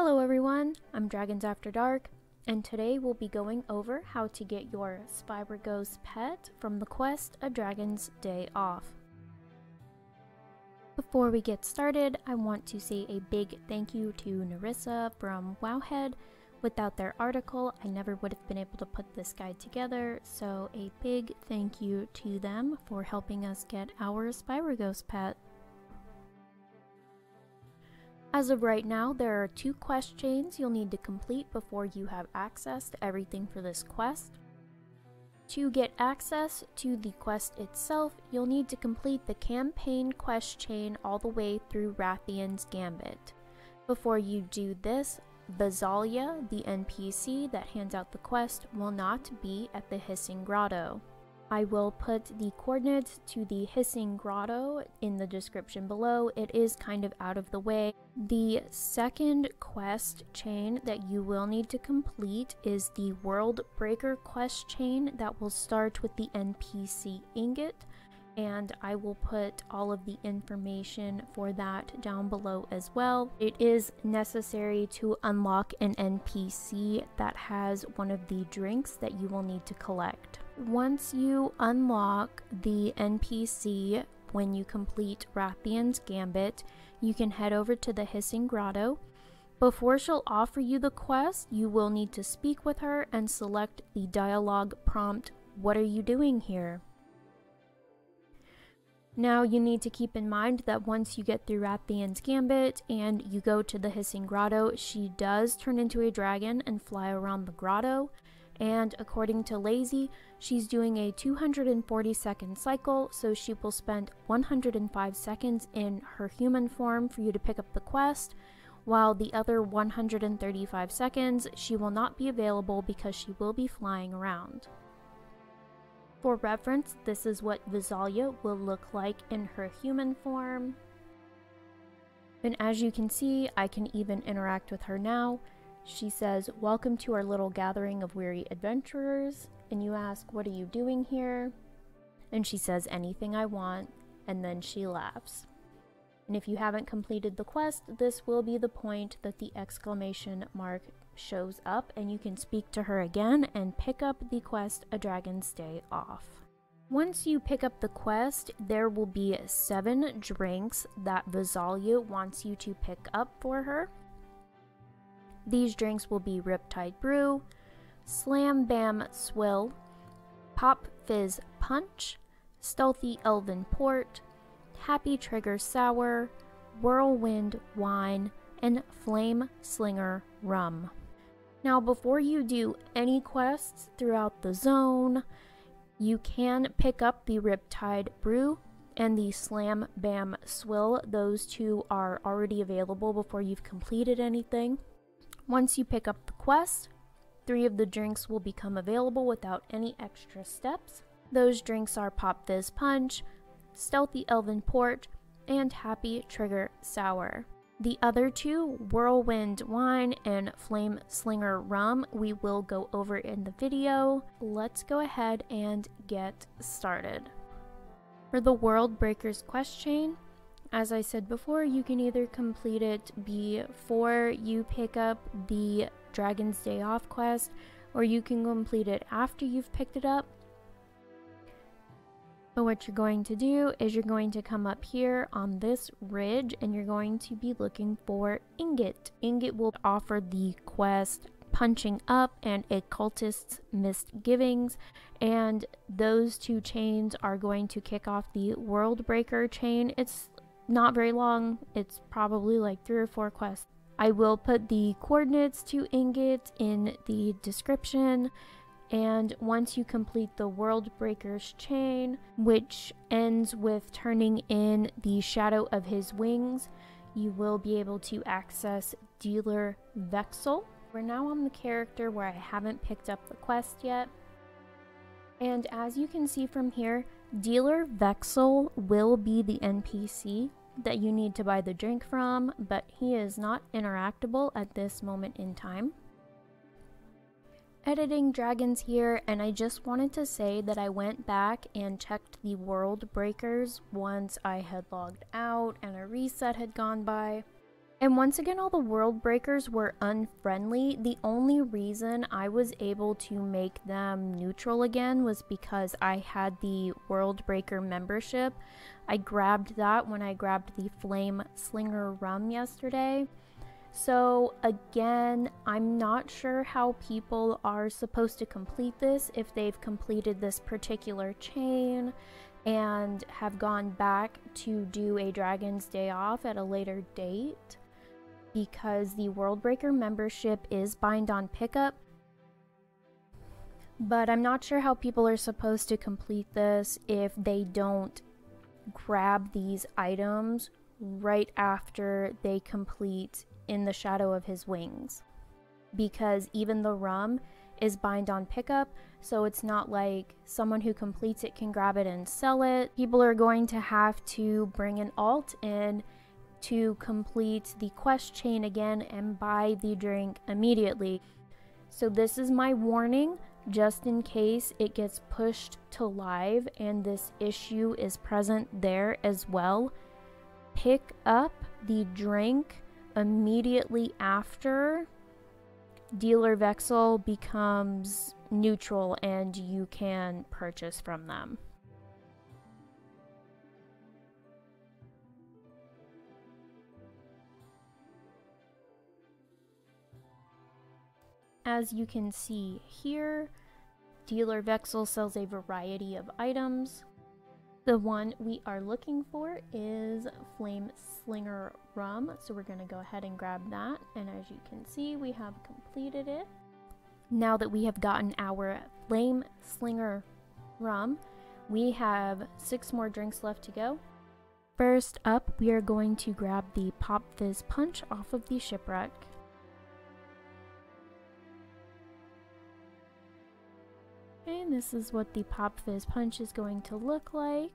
Hello everyone, I'm Dragons After Dark, and today we'll be going over how to get your Spyragos pet from the quest A Dragon's Day Off. Before we get started, I want to say a big thank you to Neryssa from Wowhead. Without their article, I never would have been able to put this guide together, so a big thank you to them for helping us get our Spyragos pet. As of right now, there are 2 quest chains you'll need to complete before you have access to everything for this quest. To get access to the quest itself, you'll need to complete the campaign quest chain all the way through Rathian's Gambit. Before you do this, Vazallia, the NPC that hands out the quest, will not be at the Hissing Grotto. I will put the coordinates to the Hissing Grotto in the description below. It is kind of out of the way. The second quest chain that you will need to complete is the Worldbreaker quest chain that will start with the NPC Ingot, and I will put all of the information for that down below as well. It is necessary to unlock an NPC that has one of the drinks that you will need to collect. Once you unlock the NPC when you complete Rathian's Gambit, you can head over to the Hissing Grotto. Before she'll offer you the quest, you will need to speak with her and select the dialogue prompt, "What are you doing here?" Now you need to keep in mind that once you get through Rathian's Gambit and you go to the Hissing Grotto, she does turn into a dragon and fly around the grotto. And according to Lazy, she's doing a 240-second cycle, so she will spend 105 seconds in her human form for you to pick up the quest, while the other 135 seconds she will not be available because she will be flying around. For reference, this is what Vazallia will look like in her human form. And as you can see, I can even interact with her now. She says, "Welcome to our little gathering of weary adventurers," and you ask, "What are you doing here?" And she says, "Anything I want," and then she laughs. And if you haven't completed the quest, this will be the point that the exclamation mark shows up, and you can speak to her again and pick up the quest A Dragon's Day Off. Once you pick up the quest, there will be 7 drinks that Vazallia wants you to pick up for her. These drinks will be Riptide Brew, Bam Swill, Popfizz Punch, Stealthy Elven Port, Happy Trigger Sour, Whirlwind Wine, and Flameslinger Rum. Now before you do any quests throughout the zone, you can pick up the Riptide Brew and the Bam Swill. Those 2 are already available before you've completed anything. Once you pick up the quest, 3 of the drinks will become available without any extra steps. Those drinks are Popfizz Punch, Stealthy Elven Port, and Happy Trigger Sour. The other 2, Whirlwind Wine and Flameslinger Rum, we will go over in the video. Let's go ahead and get started. For the Worldbreakers quest chain, as I said before, you can either complete it before you pick up the Dragon's Day Off quest, or you can complete it after you've picked it up. But what you're going to do is you're going to come up here on this ridge and you're going to be looking for Ingot. Ingot will offer the quest Punching Up and A Cultist's Misgivings, and those 2 chains are going to kick off the Worldbreaker chain. It's not very long, it's probably like 3 or 4 quests. I will put the coordinates to Ingot in the description, and once you complete the Worldbreaker's chain, which ends with turning in the shadow of his wings, you will be able to access dealer Vexil. We're now on the character where I haven't picked up the quest yet. And as you can see from here, dealer Vexil will be the NPC that you need to buy the drink from, but he is not interactable at this moment in time. Editing dragons here, and I just wanted to say that I went back and checked the Worldbreakers once I had logged out and a reset had gone by. And once again, all the world breakers were unfriendly. The only reason I was able to make them neutral again was because I had the Worldbreaker membership. I grabbed that when I grabbed the Flameslinger Rum yesterday. So again, I'm not sure how people are supposed to complete this if they've completed this particular chain and have gone back to do a Dragon's Day off at a later date, because the Worldbreaker membership is bind on pickup. But I'm not sure how people are supposed to complete this if they don't grab these items right after they complete In the Shadow of His Wings. Because even the rum is bind on pickup, so it's not like someone who completes it can grab it and sell it. People are going to have to bring an alt in to complete the quest chain again and buy the drink immediately. So this is my warning, just in case it gets pushed to live and this issue is present there as well. Pick up the drink immediately after dealer Vexil becomes neutral and you can purchase from them. As you can see here, dealer Vexil sells a variety of items. The one we are looking for is Flameslinger Rum, so we're going to go ahead and grab that, and as you can see, we have completed it. Now that we have gotten our Flameslinger Rum, we have 6 more drinks left to go. First up, we are going to grab the Popfizz Punch off of the shipwreck. And this is what the Popfizz Punch is going to look like.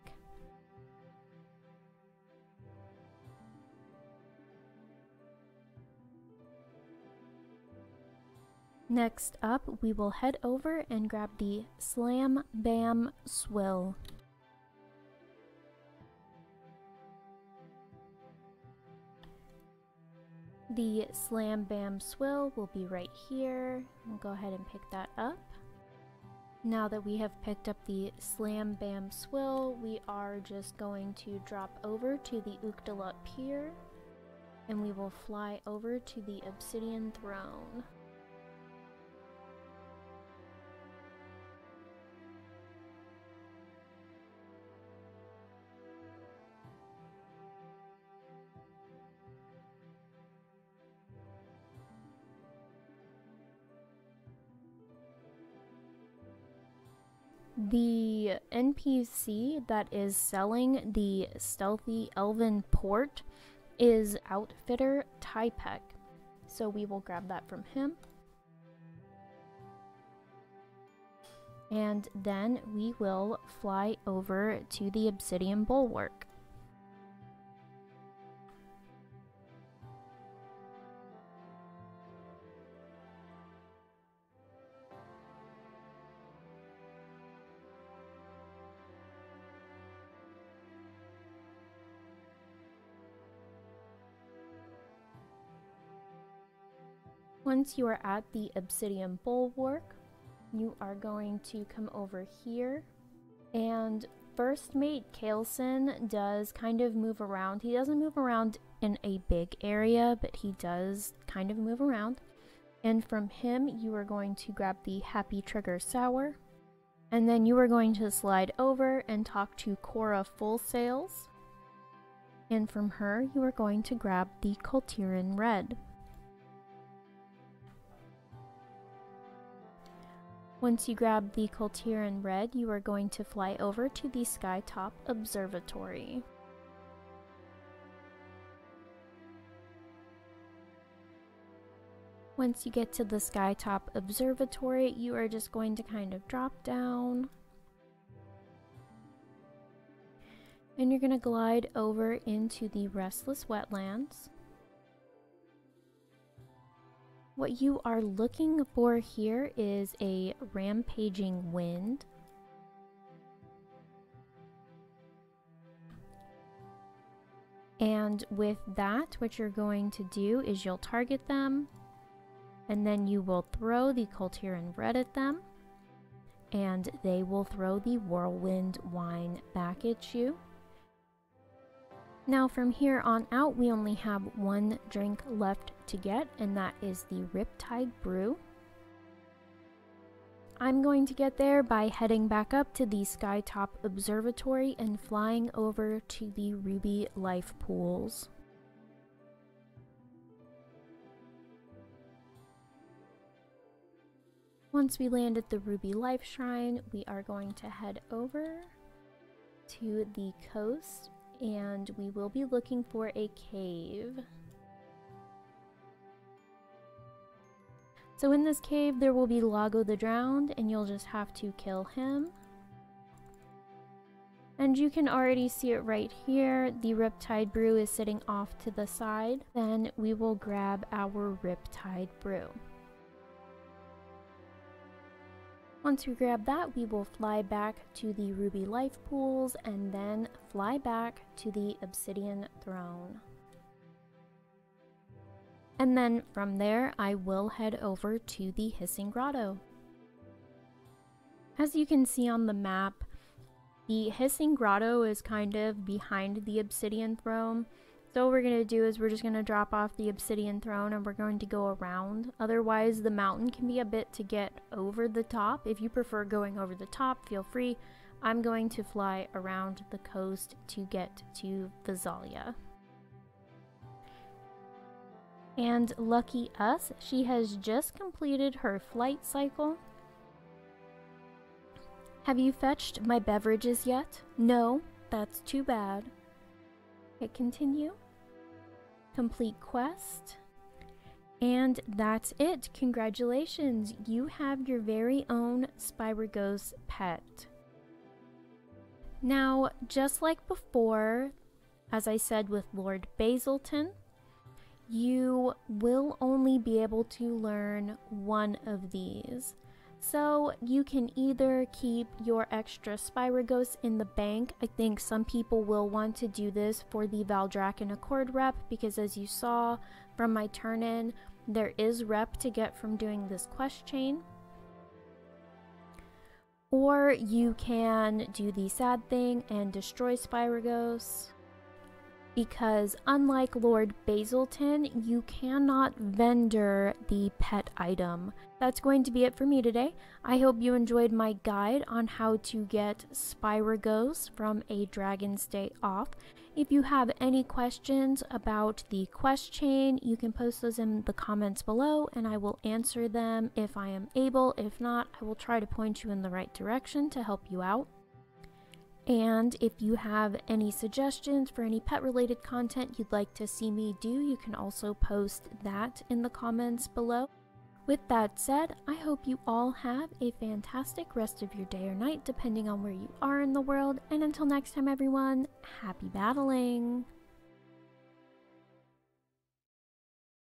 Next up, we will head over and grab the Bam Swill. The Bam Swill will be right here. We'll go ahead and pick that up. Now that we have picked up the Bam Swill, we are just going to drop over to the Ukdalut Pier, and we will fly over to the Obsidian Throne. The NPC that is selling the Stealthy Elven port is Outfitter Tipech, so we will grab that from him. And then we will fly over to the Obsidian Bulwark. Once you are at the Obsidian Bulwark, you are going to come over here, and First Mate Kaelson does kind of move around. He doesn't move around in a big area, but he does kind of move around. And from him, you are going to grab the Happy Trigger Sour, and then you are going to slide over and talk to Cora Full Sails, and from her, you are going to grab the Tiran Red. Once you grab the Tiran Red, you are going to fly over to the Skytop Observatory. Once you get to the Skytop Observatory, you are just going to kind of drop down. And you're going to glide over into the Restless Wetlands. What you are looking for here is a rampaging wind. And with that, what you're going to do is you'll target them, and then you will throw the Tiran bread at them, and they will throw the Whirlwind wine back at you. Now from here on out, we only have one drink left to get, and that is the Riptide Brew. I'm going to get there by heading back up to the Skytop Observatory and flying over to the Ruby Life Pools. Once we land at the Ruby Life Shrine, we are going to head over to the coast, and we will be looking for a cave. So in this cave there will be Lago the Drowned, and you'll just have to kill him. And you can already see it right here. The Riptide Brew is sitting off to the side. Then we will grab our Riptide Brew. Once we grab that, we will fly back to the Ruby Life Pools and then fly back to the Obsidian Throne. And then from there, I will head over to the Hissing Grotto. As you can see on the map, the Hissing Grotto is kind of behind the Obsidian Throne. So what we're going to do is we're just going to drop off the Obsidian Throne and we're going to go around. Otherwise, the mountain can be a bit to get over the top. If you prefer going over the top, feel free. I'm going to fly around the coast to get to Vazallia. And lucky us, she has just completed her flight cycle. Have you fetched my beverages yet? No, that's too bad. Hit continue. Complete quest. And that's it. Congratulations, you have your very own Spyragos pet. Now, just like before, as I said with Lord Bazilton, you will only be able to learn one of these. So you can either keep your extra Spyragos in the bank. I think some people will want to do this for the Valdrakken Accord rep, because as you saw from my turn-in, there is rep to get from doing this quest chain. Or you can do the sad thing and destroy Spyragos, because unlike Lord Bazilton, you cannot vendor the pet item. That's going to be it for me today. I hope you enjoyed my guide on how to get Spyragos from a Dragon's Day off. If you have any questions about the quest chain, you can post those in the comments below and I will answer them if I am able. If not, I will try to point you in the right direction to help you out. And if you have any suggestions for any pet related content you'd like to see me do, you can also post that in the comments below. With that said, I hope you all have a fantastic rest of your day or night, depending on where you are in the world. And until next time, everyone, happy battling!